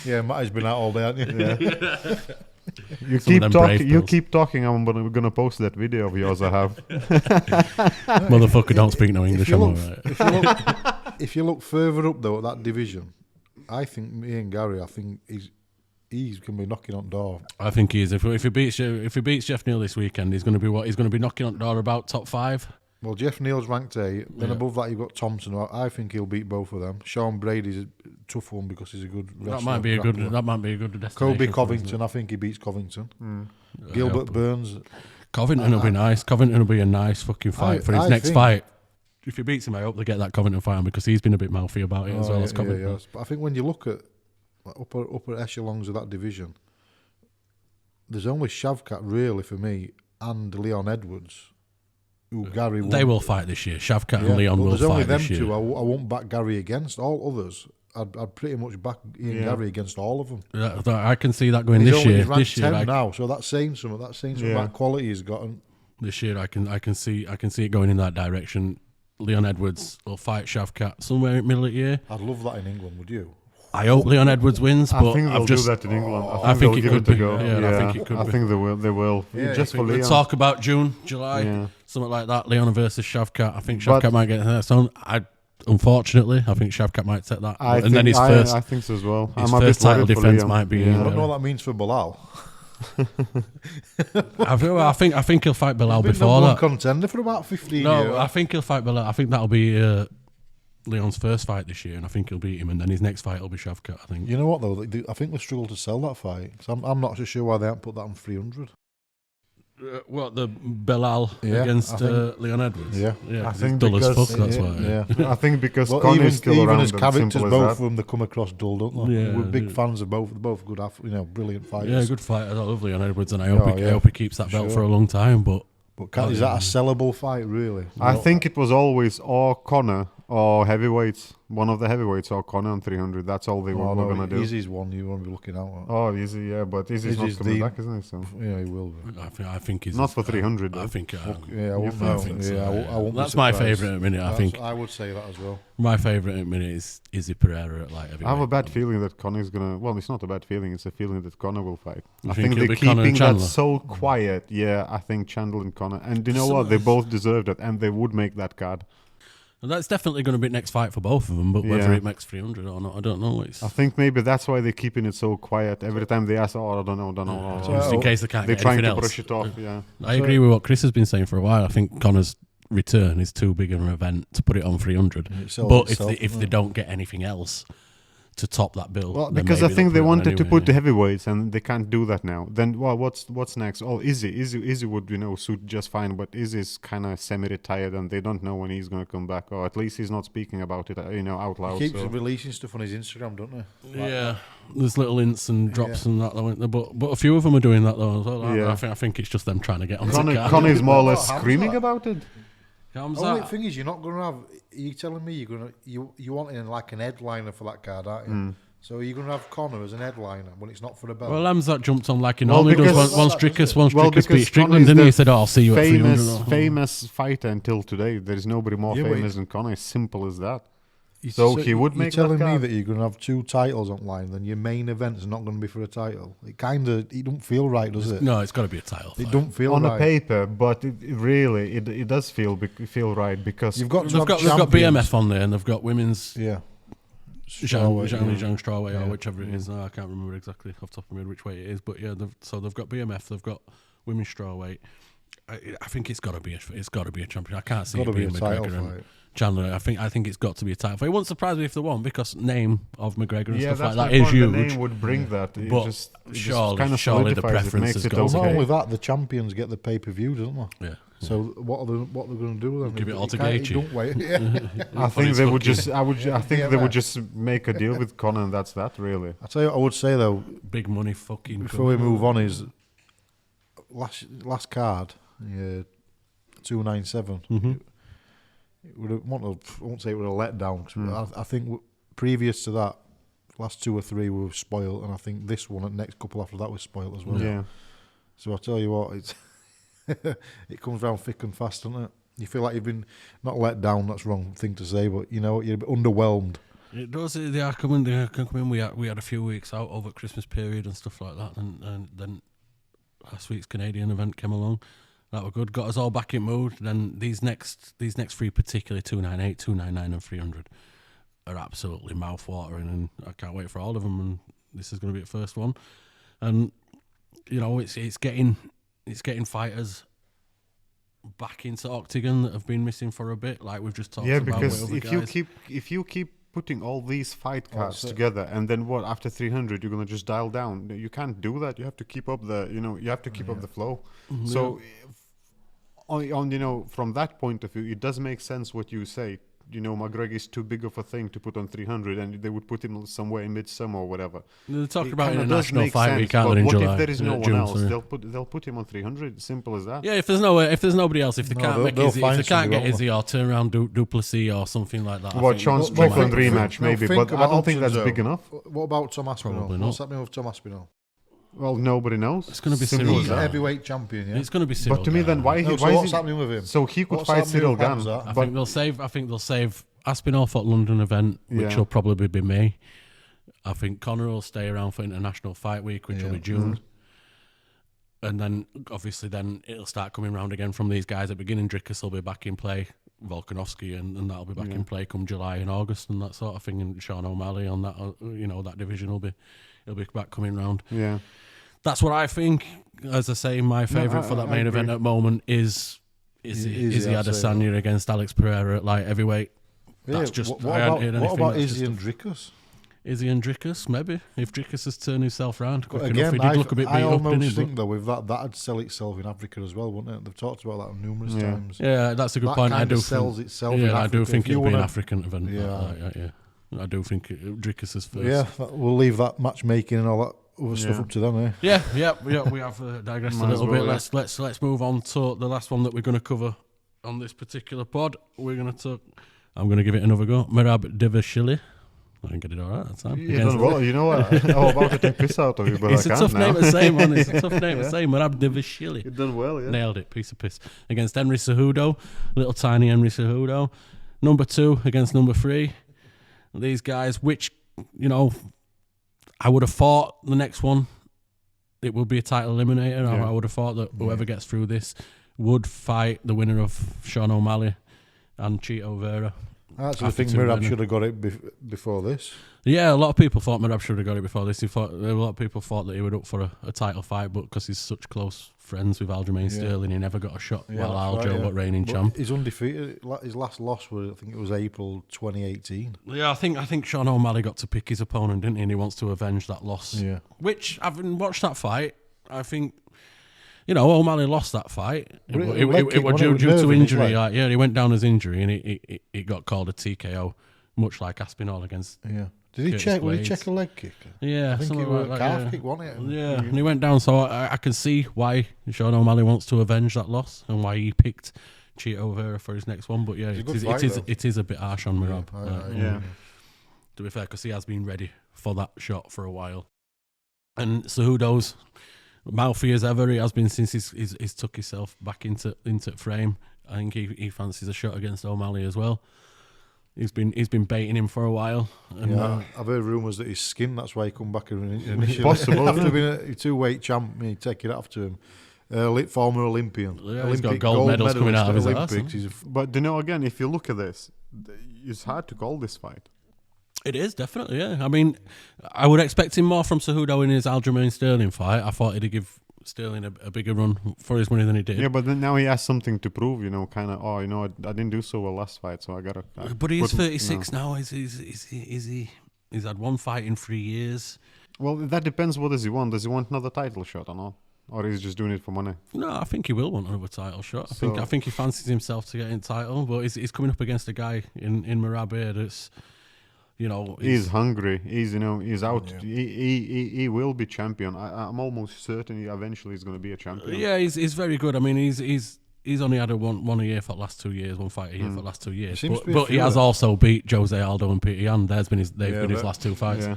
Yeah, Matt has been out all day, hasn't he? Yeah. You Some of them brave talking. You pills. keep talking. I'm gonna post that video of yours I have. Motherfucker, don't speak no English. you I'm look- alright. If you look further up though at that division, I think Ian Garry. I think he's going to be knocking on door. I think he is. If he beats Jeff Neal this weekend, he's going to be what? He's going to be knocking on the door about top 5. Well, Jeff Neal's ranked 8. Then Yeah. above that, you've got Thompson. I think he'll beat both of them. Sean Brady's a tough one because he's a good wrestler. That might be a good. grappler. That might be a good destination. Kobe for him, Covington. I think he beats Covington. Mm. isn't it? Gilbert Burns. Covington will be nice. Covington will be a nice fucking fight for his I next think- fight. If he beats him, I hope they get that Covington fight on because he's been a bit mouthy about it as well as Covington. yes. But I think when you look at upper echelons of that division, there's only Shavkat really for me and Leon Edwards, who Gary They won't- will fight this year. Shavkat Yeah, and Leon but will there's only fight them this year. two. I won't back Gary against. All others, I'd pretty much back Ian Yeah. Garry against all of them. I can see that going He's this only- year. he's ranked This year, 10 now, so that's saying something. That's saying something Yeah. about quality he's got. And this year, I can see it going in that direction. Leon Edwards will fight Shavkat somewhere in the middle of the year. I'd love that in England. Would you? I hope Leon Edwards wins, I but think they'll I've just do that in England. I think they'll it give could it a be. go. Yeah, I think it could I be. think they will. They will. Yeah, Just I for think we Leon. talk about June, July, Yeah. something like that. Leon versus Shavkat. I think But- Shavkat might get that. So unfortunately, I think Shavkat might take that. And then his first I think so as well. his I'm a bit first title worried for defense Leon. might be. Yeah. I don't know what that means for Bilal. I think he'll fight Bilal He's been before number that. one contender for about 15 No, years. I think he'll fight Bilal. I think that'll be Leon's first fight this year, and I think he'll beat him. And then his next fight will be Shavkat. I think. You know what though? I think they struggle to sell that fight. So I'm not so sure why they haven't put that on 300. What the Bilal Yeah, against I think- Leon Edwards? Yeah. yeah. I 'Cause think he's dull as because- fuck. That's yeah, why. yeah. I think because Well, Connor's still even around. as and characters, simple as both that. of them, they come across dull, don't they? Yeah, We're big yeah. fans of both. They're both good, brilliant fighters. Yeah, good fighter. I love Leon Edwards, and I Oh, hope yeah. I hope he keeps that belt Sure. for a long time. But But is that a sellable fight, really? I No. think it was always or Connor or heavyweights. One of the heavyweights or Connor on 300. That's all they were going to do. Izzy's one you want to be looking out at. Oh, Izzy, yeah, but Izzy's not Izzy's coming the- back, isn't he? So. Yeah, he will be. I think he's Not for 300, I though. think. Yeah, I You won't think know. so? Yeah, I won't be That's my surprised. favourite at the minute. I That's- think I would say that as well. my favourite at the minute is Izzy Pereira at light heavyweight. I have a bad feeling that Connor's gonna. Well, it's not a bad feeling. It's a feeling that Connor will fight. You I think think it'll they're be Conor and keeping that Chandler? so quiet. Yeah, I think Chandler and Connor. And you know what? They both deserved it, and they would make that card. And that's definitely going to be next fight for both of them. But whether Yeah. it makes 300 or not, I don't know. It's I think maybe that's why they're keeping it so quiet. Every time they ask, "Oh, I don't know." just in case they can't They're get trying anything to else. brush it off. Yeah. I agree with what Chris has been saying for a while. I think Connor's return is too big an event to put it on 300. It sells But itself, if they don't get anything else to top that bill, Well, then because I maybe think they'll they put it on wanted to anyway, put the yeah. heavyweights, and they can't do that now. Then, well, what's next? Oh, Izzy would suit just fine, but Izzy's kind of semi-retired, and they don't know when he's going to come back, or at least he's not speaking about it, out loud. He keeps so. releasing stuff on his Instagram, don't they? Yeah, there's little hints and drops and that, though, but a few of them are doing that though as well. Yeah. I think it's just them trying to get onto Connor's more or less Hamza. screaming about it. Only thing is, you're not going to have. Are you telling me you want in like an headliner for that card, aren't you? So are you going to have Connor as an headliner when it's not for the belt? Well, Lamzat jumped on like he Well, normally does. because- Once Strickers because beat Strickland, Connor's didn't he? the He said, "Oh, I'll see you at 300." famous fighter until today. There is nobody more Yeah, but famous than Connor. Simple as that. So he would make You're telling that me card? that you're going to have 2 titles online, then your main event's not going to be for a title. It don't feel right, does it? No, it's got to be a title fight. It don't feel on right. the paper, but it does feel right because You've got to They've have got champions. BMF on there, and they've got women's Yeah. Zhang Strawweight, Strawweight Yeah. or whichever it is. No, I can't remember exactly off the top of my head which way it is, but yeah, they've got BMF, they've got women's strawweight. I think it's got to be a champion. I can't see Got to it be a being title McGregor and fight. Chandler. I think it's got to be a title fight. It wouldn't surprise me if they won because name of McGregor and yeah, stuff that's like my that is point. huge. The name would bring that. It But just surely the solidifies it, preference makes has it got to Not Okay. only that, the champions get the pay-per-view, doesn't they? Yeah. So what they're going to do then? Give it all to You can't- Gaethje. you Don't wait. Yeah. I think they would just. I think they Yeah. would just make a deal with Conor, and that's that. Really. I tell you what I would say though, Big money fucking. before we move on, is last card, 297. Mm-hmm. It would have, I won't say it would have let down. 'Cause I think previous to that, last 2 or 3 were spoiled, and I think this one, and the next couple after that, was spoiled as well. Yeah. So I tell you what, it's it comes round thick and fast, doesn't it? You feel like you've been not let down. That's the wrong thing to say, but you know you're a bit underwhelmed. It does. They are coming. They can come in. We had a few weeks out over Christmas period and stuff like that, and then last week's Canadian event came along. That were good. Got us all back in mood. Then these next 3, particularly 298, 299, and 300, are absolutely mouth-watering, and I can't wait for all of them. And this is going to be the first one. And you know, it's getting fighters back into Octagon that have been missing for a bit, like we've just talked Yeah, about. because with other guys. if you keep putting all these fight cards that's it. together, and then what after 300 you're gonna just dial down. You can't do that. You have to keep up the up the flow. So on from that point of view, it does make sense what you say. McGregor is too big of a thing to put on 300, and they would put him somewhere in midsummer or whatever. They're talking It about kinda does international make fight sense, week, aren't but they, in what July? if there is no one June, else? sorry. They'll put him on 300. Simple as that. Yeah, if there's nobody else, if they No, can't they'll- make they'll Izzy, if find they can't get somebody, Izzy or turn around Duplessis or something like that. I Well, think Sean they Strickland might- rematch maybe, think but I about don't think that's options, big though. enough. What about Tom Aspinall? Probably not. What's happening with Tom Aspinall? Well, nobody knows. It's gonna be Simple Cyril as He's that. a heavyweight champion, yeah. It's going to be Cyril. But to me, then why No, so is what's he? happening with him? So he could What's fight happening Cyril with Gane. Hamzat? I think they'll save Aspinall for London event, which Yeah. will probably be May. I think Conor will stay around for International Fight Week, which will Yeah. be June. And then, obviously, it'll start coming round again from these guys at the beginning. Drickus will be back in play, Volkanovski, and that'll be back in play come July and August and that sort of thing. And Sean O'Malley on that, that division will be back coming round. Yeah. That's what I think. As I say, my favourite for that I main event agree. at the moment is Izzy I'd say. Adesanya against Alex Pereira at light heavyweight. Yeah, That's just- what I hadn't about, heard what anything, about that's Izzy just and Drickus? Izzy and Drickus, maybe. If Drickus has turned himself round quick enough, Again, he did look a bit beat I up, didn't almost he? think though with that'd sell itself in Africa as well, wouldn't it? They've talked about that numerous Yeah. times. Yeah, that's a good That point. I kind do of sells think, itself in yeah, I do Africa. think If you it'll be an wanna- African event. Yeah. Yeah. I do think Drickus is first. Yeah, we'll leave that matchmaking and all that other stuff Yeah. up to them, eh? Yeah. We have digressed a Might as little well, bit. yeah. Let's move on to the last one that we're going to cover on this particular pod. I'm going to give it another go. Merab Devashili. I didn't get it all right that time. You done well. You know what? I'm about to take piss out of you, but It's I a can't tough now. name to say, man. It's a tough name to say. Merab Devashili. You've done well, yeah. Nailed it. Piece of piss. Against Henry Cejudo. Little tiny Henry Cejudo. Number 2 against number 3. These guys, which, I would have thought the next one, it would be a title eliminator. Yeah. I would have thought that whoever gets through this would fight the winner of Sean O'Malley and Chito Vera. I actually After think two Merab men. should have got it before this. Yeah, a lot of people thought Merab should have got it before this. A lot of people thought that he would up for a title fight, but because he's such close friends with Aljamain Sterling, he never got a shot Yeah, while that's Aljo right, was reigning But champ. He's undefeated. His last loss was, I think it was April 2018. Yeah, I think Sean O'Malley got to pick his opponent, didn't he? And he wants to avenge that loss. Yeah. Which, having watched that fight, I think, O'Malley lost that fight. But It was due to nerve in his injury. leg. He went down as injury, and it got called a TKO, much like Aspinall against. Yeah. Did he Curtis check? Would he Blades. check a leg kick? Yeah, I think something it was like a that, calf yeah. kick, wasn't it? Yeah, and he went down, so I can see why Sean O'Malley wants to avenge that loss and why he picked Chito Vera for his next one. But yeah, It's a it good is, fight, it is though. it is a bit harsh on Merab. Yeah. To be fair, because he has been ready for that shot for a while. And Cejudo's mouthy as ever. He has been since he's took himself back into frame. I think he fancies a shot against O'Malley as well. He's been baiting him for a while. And I've heard rumours that his skin, that's why he come back initially. Possible, After being a two-weight champ, he take it after him. Former Olympian. Yeah, he's got gold medals coming out of his ass. But again, if you look at this, it's hard to call this fight. It is, definitely, yeah. I mean, I would expect him more from Cejudo in his Aljamain Sterling fight. I thought he'd give Sterling a bigger run for his money than he did. Yeah, but then now he has something to prove, kind of, I didn't do so well last fight, so I got to... But he's 36 now. Is he... He's had one fight in 3 years. Well, that depends. What does he want? Does he want another title shot or not? Or is he just doing it for money? No, I think he will want another title shot. I think he fancies himself to get in title, but he's coming up against a guy in Merabe that's, he's hungry. He's he's out. Yeah. He will be champion. I'm almost certain he eventually is going to be a champion. Yeah, he's very good. I mean, he's only had one a year for the last 2 years, one fight a year for the last 2 years. But he has also beat Jose Aldo and Peter Yan. They've been his last two fights,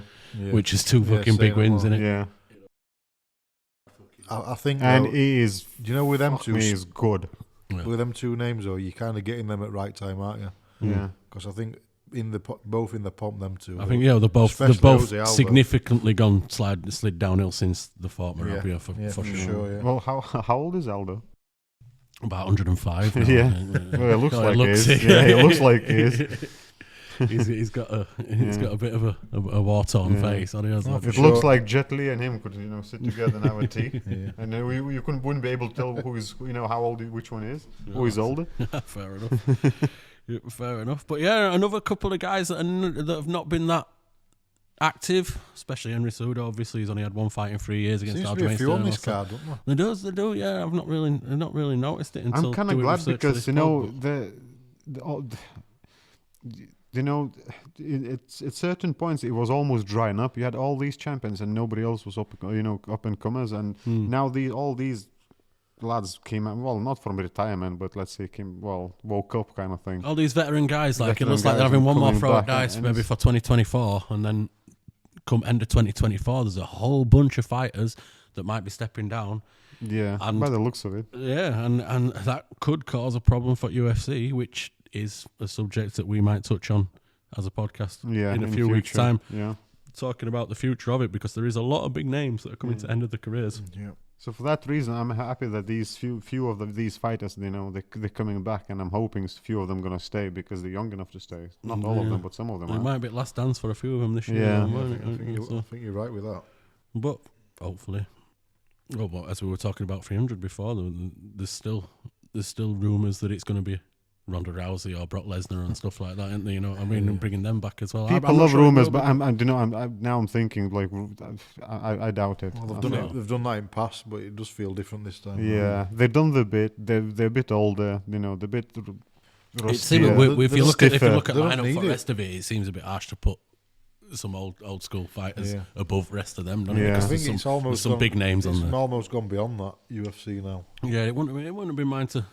which is two fucking big wins, isn't it? Yeah. I think, and he is. Do you know with them two? He is good. Yeah. With them two names, though, you're kind of getting them at right time, aren't you? Yeah. Because I think both in the pomp, them two. I think they're both significantly slid downhill since the fought Marabia for sure. Yeah. Well, how old is Aldo? About 105. Now. Yeah. Well, it looks like he is. Yeah, it looks like he is. He's got a bit of a war-torn face. It looks like Jet Li and him could sit together and have a tea, and then you wouldn't be able to tell who is how old which one is, who is older. Fair enough. Fair enough. But yeah, another couple of guys that have not been that active, especially Henry Cejudo. Obviously, he's only had one fight in 3 years against Aljamain. Seems to be a few on this card, don't there? They do. Yeah, I've not really noticed it until. I'm kind of glad because it's at certain points it was almost drying up. You had all these champions and nobody else was up and comers, and now all these lads came out, well, not from retirement, but let's say woke up kind of thing. All these veteran guys, it looks like they're having one more throw at dice maybe for 2024, and then come end of 2024, there's a whole bunch of fighters that might be stepping down. Yeah, and by the looks of it. Yeah, and that could cause a problem for UFC, which is a subject that we might touch on as a podcast in a few weeks' time. Yeah, talking about the future of it, because there is a lot of big names that are coming to the end of their careers. Yeah. So for that reason, I'm happy that these few of these fighters, they're coming back, and I'm hoping a few of them gonna stay because they're young enough to stay. Not all of them, but some of them. It might be last dance for a few of them this year. Yeah, I think you're right with that. But hopefully, as we were talking about 300 before, there's still rumours that it's going to be Ronda Rousey or Brock Lesnar and stuff like that, isn't there? And bringing them back as well. People love rumours, but I'm thinking like I doubt it. Well, they've done that in past, but it does feel different this time. Yeah, they've done the bit. They're a bit older, they're a bit rusty. If you look at the lineup for the rest of it seems a bit harsh to put some old school fighters above the rest of them. I think it's almost some big names on there. It's almost gone beyond that UFC now. Yeah, it wouldn't be mine to.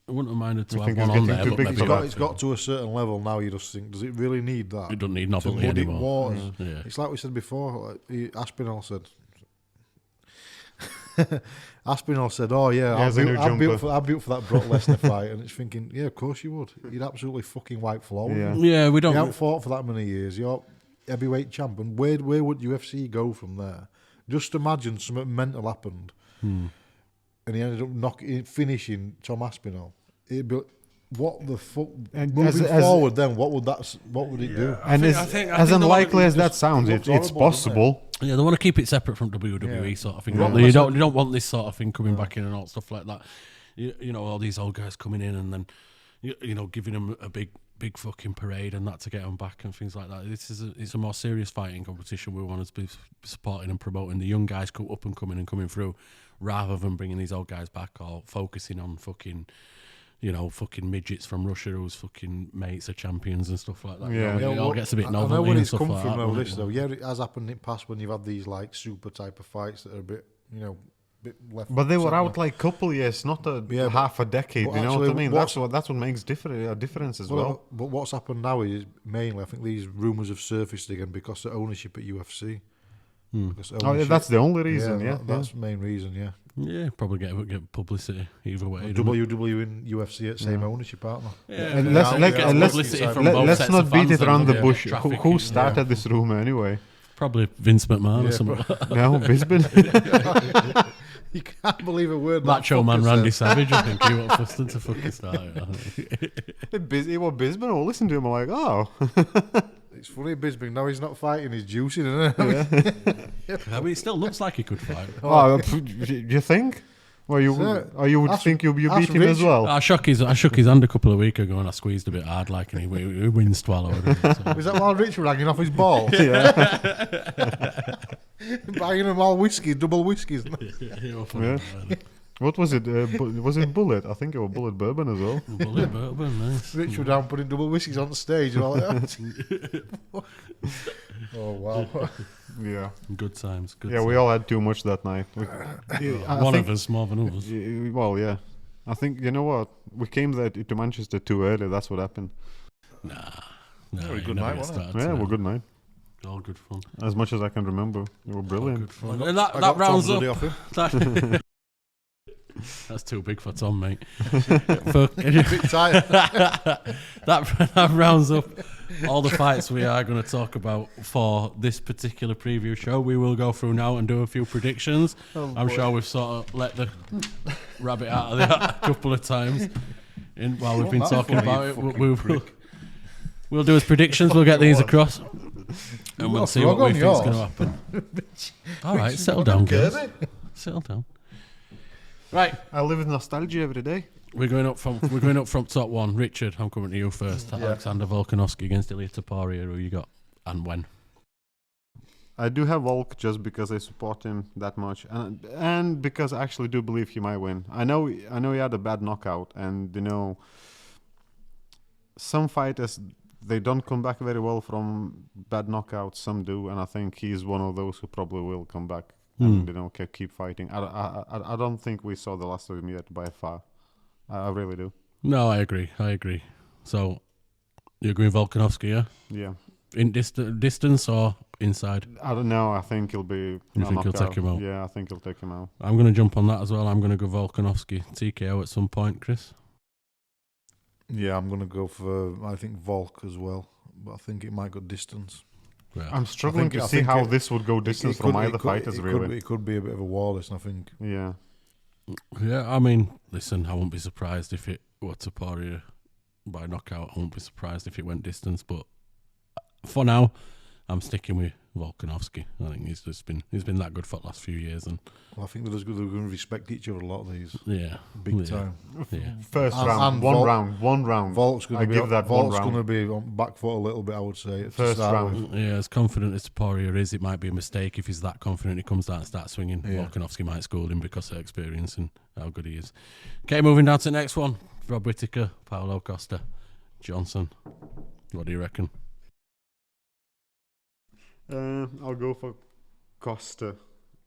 I wouldn't have minded to have one on there. But it's got to a certain level now. You just think, does it really need that? It doesn't need novelty anymore. Yeah. It's like we said before. Aspinall said. "Oh yeah, I'd be up for that Brock Lesnar fight," and it's thinking, yeah, of course you would. You'd absolutely fucking wipe floor. Yeah, we don't. You haven't fought for that many years. You're heavyweight champ, and where would UFC go from there? Just imagine something mental happened, and he ended up finishing Tom Aspinall. It'd be what the fuck? And moving forward, then what would it do? And I think as unlikely as that sounds, it's possible. Yeah, they want to keep it separate from WWE sort of thing. You don't want this sort of thing coming back in and all stuff like that. You know, all these old guys coming in and then giving them a big fucking parade and that to get them back and things like that. It's a more serious fighting competition. We want to be supporting and promoting the young guys up and coming through, rather than bringing these old guys back or focusing on fucking midgets from Russia whose fucking mates are champions and stuff like that. It all gets a bit novel. I know where it's come from though, though. Yeah, it has happened in the past when you've had these like super type of fights that are a bit, bit left. But they were out like a couple years, not half a decade. You know what I mean? That's what makes a difference as well. But what's happened now is mainly, I think these rumours have surfaced again because of ownership at UFC. Because Oh, yeah, that's the only reason. That's the main reason. Yeah. Yeah, probably get publicity either way. WWE and UFC at same ownership partner. Yeah, And let's not beat it around the bush. Who started this rumor anyway? Probably Vince McMahon or something. No, Bisbee. You can't believe a word. Macho Man Randy Savage, I think he was first to fucking start it. He was Bisbee. I listened to him. I'm like, oh. It's funny, Bisbee. Now he's not fighting. He's juicing, isn't it? I mean, it still looks like he could fight. Oh, you think? Well, you would think you beat him as well. I shook his hand a couple of weeks ago and I squeezed a bit hard, like, and he wind swallowed. Was that while Rich was hanging off his ball? Buying them all whiskies, double whiskies. Yeah. What was it? Was it Bullet? I think it was Bullet Bourbon as well. Bullet Bourbon, nice. Rich was down putting double whiskies on the stage and all that. Oh, wow. Yeah. Good times. We all had too much that night. One of us more than others. Well, yeah. I think, you know what? We came there to Manchester too early. That's what happened. Nah. Good night, wasn't it? Yeah, it was a good night. All good fun. As much as I can remember. It was brilliant. Good fun. And that rounds up. That's too big for Tom, mate. that rounds up all the fights we are going to talk about for this particular preview show. We will go through now and do a few predictions. I'm sure we've sort of let the rabbit out of there a couple of times while we've been talking about it. We'll do his predictions. We'll get these across. And we'll see what we think is going to happen. All right, settle down, guys. Settle down. Right, I live with nostalgia every day. We're going up from top one. Richard, I'm coming to you first. Alexander Volkanovski against Ilia Topuria. Who you got and when? I do have Volk just because I support him that much, and because I actually do believe he might win. I know he had a bad knockout, and some fighters, they don't come back very well from bad knockouts. Some do, and I think he's one of those who probably will come back. And keep fighting. I don't think we saw the last of him yet by far. I really do. No, I agree. So you're going Volkanovski, yeah? Yeah. In distance or inside? I don't know. I think he'll be. You think he'll take him out? Yeah, I think he'll take him out. I'm going to jump on that as well. I'm going to go Volkanovski TKO at some point, Chris. Yeah, I'm going to go for I think Volk as well, but I think it might go distance. Yeah. I'm struggling to see how this would go distance from either fighters, really. It could be a bit of a Wallace, I think. Yeah. Yeah, I mean, listen, I won't be surprised if it were Topuria by knockout. I won't be surprised if it went distance, but for now, I'm sticking with Volkanovski. I think he's been that good for the last few years, and I think they're going to respect each other a lot. These big time. Yeah. First round, one round. Volk's going to be give that Volk's one round. going to be on back foot a little bit, I would say. First round. Yeah, as confident as Topuria is, it might be a mistake if he's that confident. He comes down and starts swinging. Yeah. Volkanovski might school him because of experience and how good he is. Okay, moving down to the next one. Rob Whitaker, Paulo Costa, Johnson. What do you reckon? I'll go for Costa.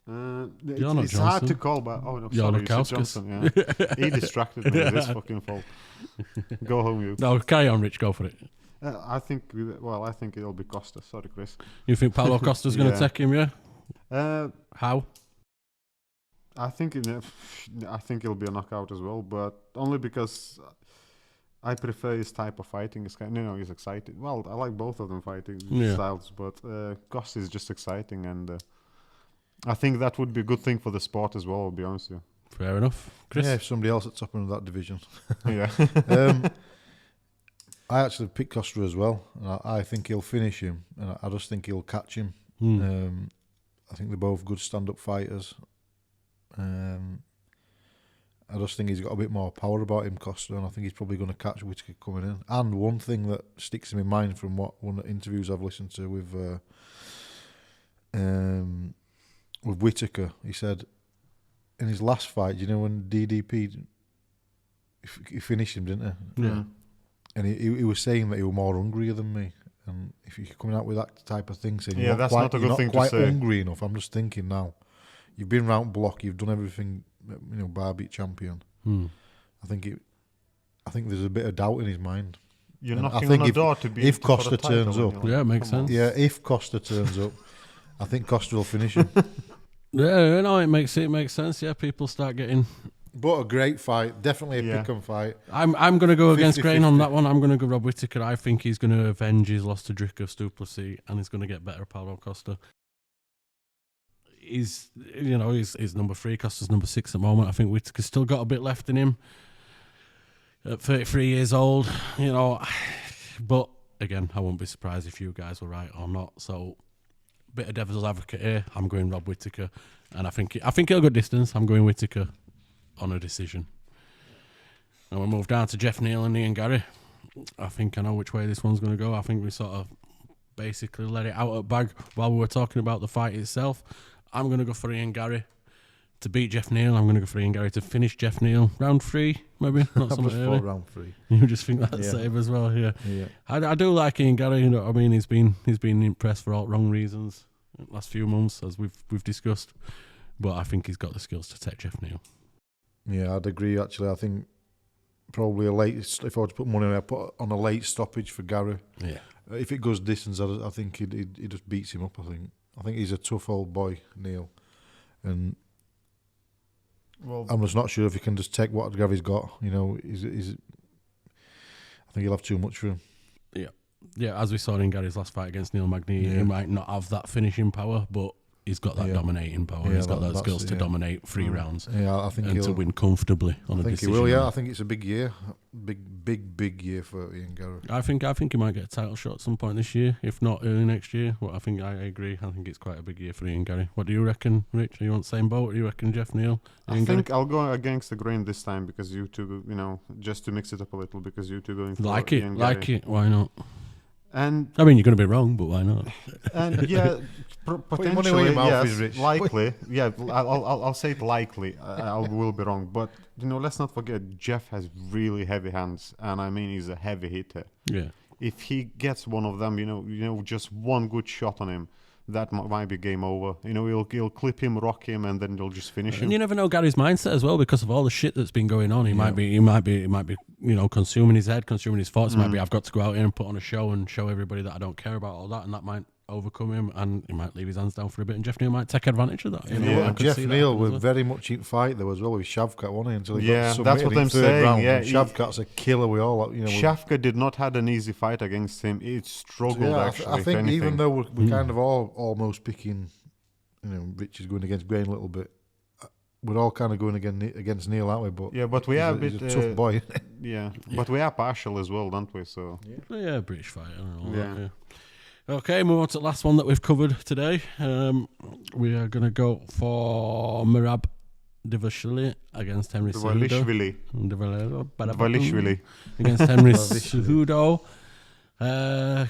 It's hard to call, but sorry, you said Johnson. Yeah. He distracted me. It's his fucking fault. Go home, you. No, carry on, Rich. Go for it. I think it'll be Costa. Sorry, Chris. You think Paulo Costa's going to take him? Yeah. How? I think it'll be a knockout as well, but only because I prefer his type of fighting. He's exciting. Well, I like both of them fighting styles, but Costa is just exciting, and I think that would be a good thing for the sport as well, I'll be honest with you. Fair enough. Chris? Yeah, if somebody else at top of that division. Yeah. I actually picked Costa as well, and I think he'll finish him, and I just think he'll catch him. I think they're both good stand-up fighters. I just think he's got a bit more power about him, Costa, and I think he's probably going to catch Whitaker coming in. And one thing that sticks in my mind from one of the interviews I've listened to with Whitaker, he said in his last fight, when DDP, he finished him, didn't he? Yeah. And he was saying that he was more hungrier than me. And if you're coming out with that type of thing, saying that's not a good thing to say. You're not quite hungry enough. I'm just thinking now, you've been round block, you've done everything, bar beat champion. I think there's a bit of doubt in his mind. You're knocking on the door to be. If Costa turns up, yeah, it makes sense. Yeah, if Costa turns up, I think Costa will finish him. Yeah, no, it makes sense. Yeah, people start getting. But a great fight, definitely a pick-em fight. I'm going to go against 50-50. Grain on that one. I'm going to go Rob Whitaker. I think he's going to avenge his loss to Dricus Duplessis, and he's going to get better Paulo Costa. He's number 3. Costa's number 6 at the moment. I think Whitaker's still got a bit left in him. At 33 years old, but again, I won't be surprised if you guys were right or not. So, bit of devil's advocate here. I'm going Rob Whitaker, and I think he'll go distance. I'm going Whitaker on a decision. And we'll move down to Jeff Neal and Ian Garry. I think I know which way this one's going to go. I think we sort of basically let it out at bag while we were talking about the fight itself. I'm going to go for Ian Garry to beat Jeff Neal. I'm going to go for Ian Garry to finish Jeff Neal. Round 3, maybe? Not so much early. Round 3. You just think that's safe as well, yeah. I do like Ian Garry, you know what I mean? He's been impressed for all wrong reasons in the last few months, as we've discussed. But I think he's got the skills to take Jeff Neal. Yeah, I'd agree, actually. I think probably if I were to put money on it, I'd put on a late stoppage for Garry. Yeah. If it goes distance, I think he just beats him up, I think he's a tough old boy, Neal. And I'm just not sure if he can just take what Gary's got. I think he'll have too much for him. Yeah, as we saw in Gary's last fight against Neil Magny, he might not have that finishing power, but he's got that dominating power. He's got that skills to dominate 3 rounds. Yeah, I think and to win comfortably on a decision. I think he will. Yeah, I think it's a big year, big year for Ian Garry. I think he might get a title shot at some point this year, if not early next year. Well, I agree. I think it's quite a big year for Ian Garry. What do you reckon, Rich? Are you on the same boat? What do you reckon, Jeff Neal? I think I'll go against the grain this time because you two, just to mix it up a little, because you two going for Ian Garry. Why not? And I mean, you're going to be wrong, but why not? And yeah, potentially, yes, likely. Yeah, I'll say it likely. I will be wrong, but let's not forget Jeff has really heavy hands, and I mean he's a heavy hitter. Yeah. If he gets one of them, just one good shot on him, that might be game over. He'll clip him, rock him, and then they'll just finish him. And you never know Gary's mindset as well, because of all the shit that's been going on. He might be, consuming his head, consuming his thoughts. Might be, I've got to go out here and put on a show and show everybody that I don't care about all that, and that might overcome him, and he might leave his hands down for a bit, and Jeff Neal might take advantage of that. Jeff Neal was very much in fight though as well with Shavkat, wasn't he? Until he got submitted that's what I'm saying. Round. Yeah, Shavkat's a killer. We all, Shavkat did not had an easy fight against him. It struggled actually. I think even though we're kind of all almost picking, Rich is going against Grain a little bit. We're all kind of going against Neal, aren't we? But we are he's a tough boy. But we are partial as well, don't we? So British fighter. Okay, move on to the last one that we've covered today. We are going to go for Merab Dvalishvili against Henry Cejudo. Dvalishvili against Henry Cejudo.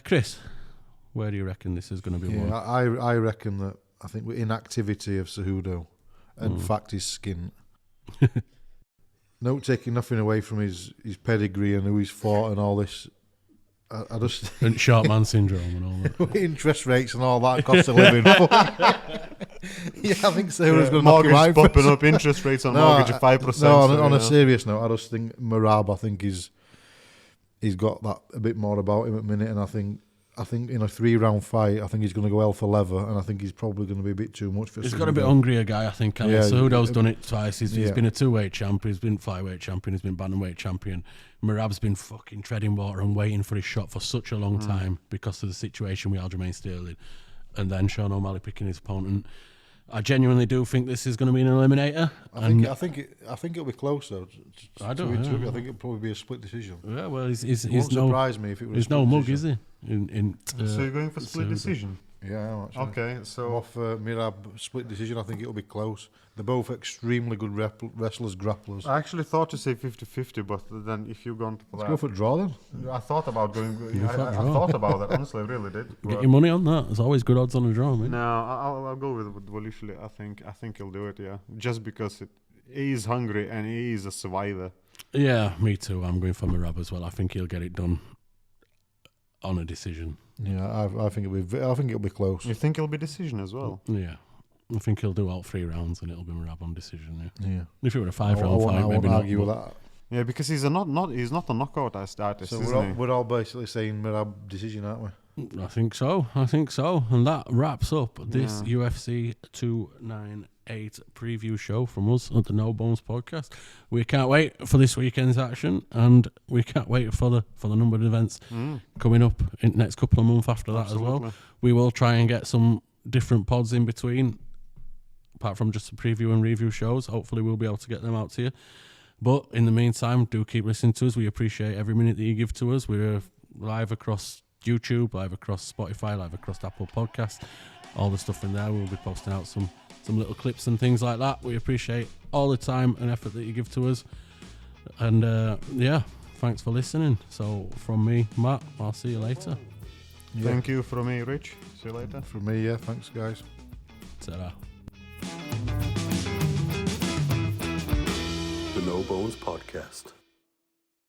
Chris, where do you reckon this is going to be won? I reckon that I think the inactivity of Cejudo, in fact, his skin. No taking nothing away from his pedigree and who he's fought and all this. I just and short man syndrome and all that. Interest rates and all that, cost of living. I think Cejudo's going to knock him out. Popping up interest rates on mortgage of 5%. No, on a serious note, I just think Merab, I think he's got that a bit more about him at the minute, and I think in a 3-round fight, I think he's going to go hell for leather, and I think he's probably going to be a bit too much for. He's got a bit hungrier guy, I think. Cejudo's done it twice. He's been a 2-weight champion. He's been flyweight champion. He's been bantamweight champion. Merab's been fucking treading water and waiting for his shot for such a long time because of the situation with Aljamain Sterling, and then Sean O'Malley picking his opponent. I genuinely do think this is going to be an eliminator. I think it'll be close though. I don't know. I think it'll probably be a split decision. Yeah, well, he's won't surprise me if it was. He's no mug, is he? So you're going for split decision? Yeah, actually. Okay, so off Merab split decision, I think it'll be close. They're both extremely good wrestlers, grapplers. I actually thought to say 50-50, but then if you've gone for Let's go for draw then. I thought about going. I thought about that. Honestly, I really did. Get your money on that. There's always good odds on a draw, man. No, I'll go with Dvalishvili. I think he'll do it. Yeah, just because he is hungry and he is a survivor. Yeah, me too. I'm going for Merab as well. I think he'll get it done on a decision. Yeah, I think it'll be close. You think it'll be decision as well? Yeah, I think he'll do all 3 rounds and it'll be Merab on decision. Yeah. If it were a 5-round fight, maybe not. not. Argue with that. Yeah, because he's not a knockout artist, so isn't he? we're all basically saying Merab decision, aren't we? I think so. And that wraps up this UFC 298 preview show from us at the No Bones Podcast. We can't wait for this weekend's action, and we can't wait for the numbered events coming up in the next couple of months after that as well. We will try and get some different pods in between, apart from just the preview and review shows. Hopefully we'll be able to get them out to you. But in the meantime, do keep listening to us. We appreciate every minute that you give to us. We're live across YouTube, live across Spotify, live across Apple Podcasts, all the stuff in there. We'll be posting out some little clips and things like that. We appreciate all the time and effort that you give to us. And thanks for listening. So from me, Matt, I'll see you later. Thank you from me, Rich. See you later. From me, thanks guys. Ta-ra. The No Bones Podcast.